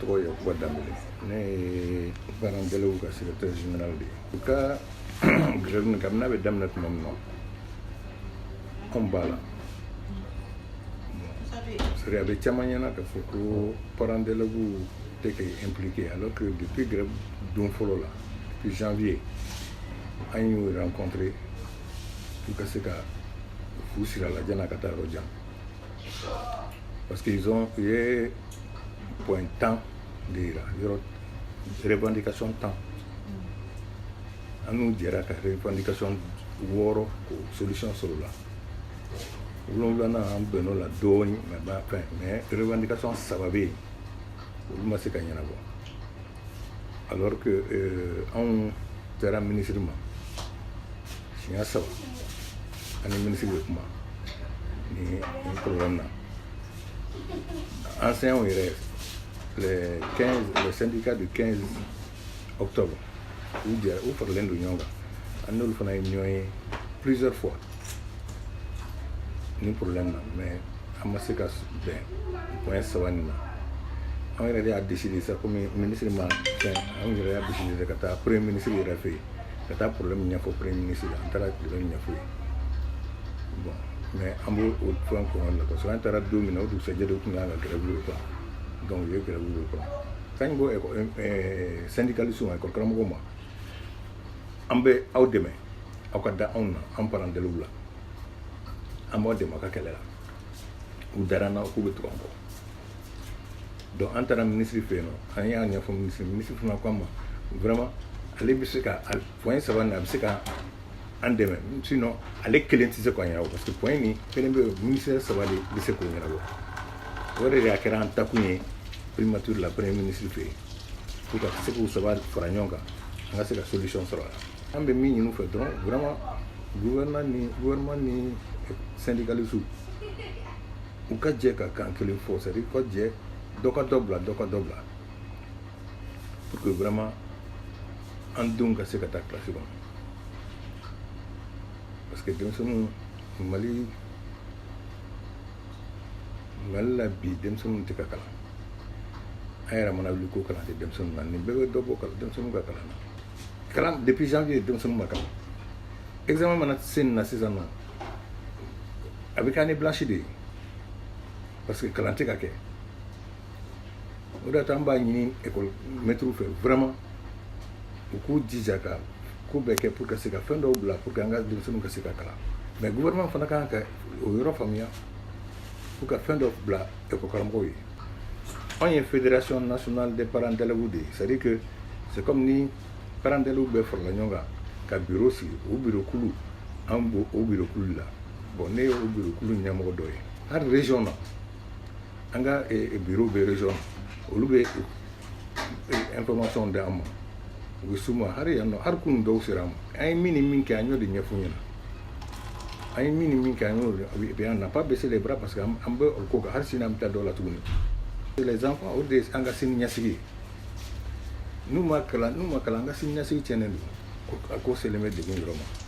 tɔgɔ ye Yakuba Dambele. Ne ye parent d'élève ka secrétaire général de ye. U ka grève nin kabini n'a bɛ daminɛ tuma min na anw b'a la. C'est a bɛ caman ɲɛna k'a fɔ ko parent d'élève tɛ kɛ impliqué alors que depuis grève don fɔlɔ la depuis janvier an y'u rencontré pour ka se ka fu siri a la janni a ka taa yɔrɔ jan. Parce qu'ils ont eu point temps de yira yɔrɔ revendication temps an n'u jɛra ka revendication 6 ko solution sɔrɔ la 7 an bɛnn'o la dɔɔni mais revendication 3 bɛ yen olu ma se ka ɲɛnabɔ alors que anw taara ministre ma siɲɛ 3 ani ministre bɛ kuma ni problème na enseignants yɛrɛ le syndicat du 15 octobre u faralen don ɲɔgɔn kan an n'olu fana ye ɲɔgɔn ye plusieurs fois ni problème na mais an ma se ka bɛn point 3 nin na an yɛrɛ de y'a décidé sa comme ministre ma fɛn an yɛrɛ y'a décidé ka taa premier ministre yɛrɛ fɛ yen ka taa problème ɲɛfɔ premier ministre an taara problème ɲɛfɔ yen bon mais an b'o fɛn kɔnɔ la parce que an taara don min na o dugusɛjɛ de tun kan ka grève wuli quoi donc u ye grève wuli quoi kan ko syndicaliste ma école karamɔgɔw ma an bɛ aw dɛmɛ aw ka da anw na an parent d'élève la an b'aw dɛmɛ a ka kɛlɛ la u dara n na k'u bɛ tugu an kɔ donc an taara ministre fɛ yen nɔ an y'a ɲɛfɔ ministre fana ko an ma vraiment ale bɛ se ka point 3 nin a bɛ se ka an dɛmɛ sinon ale kelen tɛ se k'a ɲɛnabɔ parce que point nin kelen bɛ ministère 3 de bɛ se k'o ɲɛnabɔ o de y'a kɛra an takun ye primature la premier ministre fɛ yen pour ka se k'u 3 fara ɲɔgɔn kan an ka se ka solution sɔrɔ a la an bɛ min ɲini u fɛ dɔrɔn vraiment gouvernement ni syndicaliste u ka jɛ ka kan kelen fɔ c'est à dire ka jɛ dɔ ka dɔ bila pour que vraiment an denw ka se ka taa classe kɔnɔ parce que denmisɛnninw Mali la bi denmisɛnninw tɛ ka kalan an yɛrɛ mana wuli ko kalan tɛ denmisɛnninw na nin bɛɛ bɛ dɔ bɔ denmisɛnninw ka kalan na kalan depuis janvier denmisɛnninw ma kalan examen mana se nin na sisan nɔ a bɛ kɛ année blanche de ye parce que kalan tɛ ka kɛ o de la an b'a ɲini école maître fɛ vraiment u k'u jija ka ko bɛɛ kɛ pour ka se ka fɛn dɔw bila pour que an ka denmisɛnninw ka se ka kalan mais gouvernement fana kan ka o yɔrɔ faamuya pour ka fɛn dɔ bila école karamɔgɔw ye anw ye fédération nationale des parents d'élèves de ye c'est à dire que c'est comme ni parents d'élèves bɛɛ farala ɲɔgɔn kan ka bureau sigi o bureau kulu an b'o bureau kulu la bon ne ye o bureau kulu ɲɛmɔgɔ dɔ ye hali région na an ka bureau bɛ région na olu bɛ information di an ma u bɛ s'u ma hali yan nɔ hali kunun dɔw sera an ma an ye min ni min kɛ an y'o de ɲɛf'u ɲɛna an ye min ni min kɛ an y'o de an n'a pas baissé les bras parce que an bɛ o ko kan hali sini an bɛ taa dɔw la tuguni les enfants o de ye an ka sini ɲɛsigi ye n'u ma kalan an ka sini ɲɛsigi tiɲɛnen don a ko selen bɛ degun yɔrɔ ma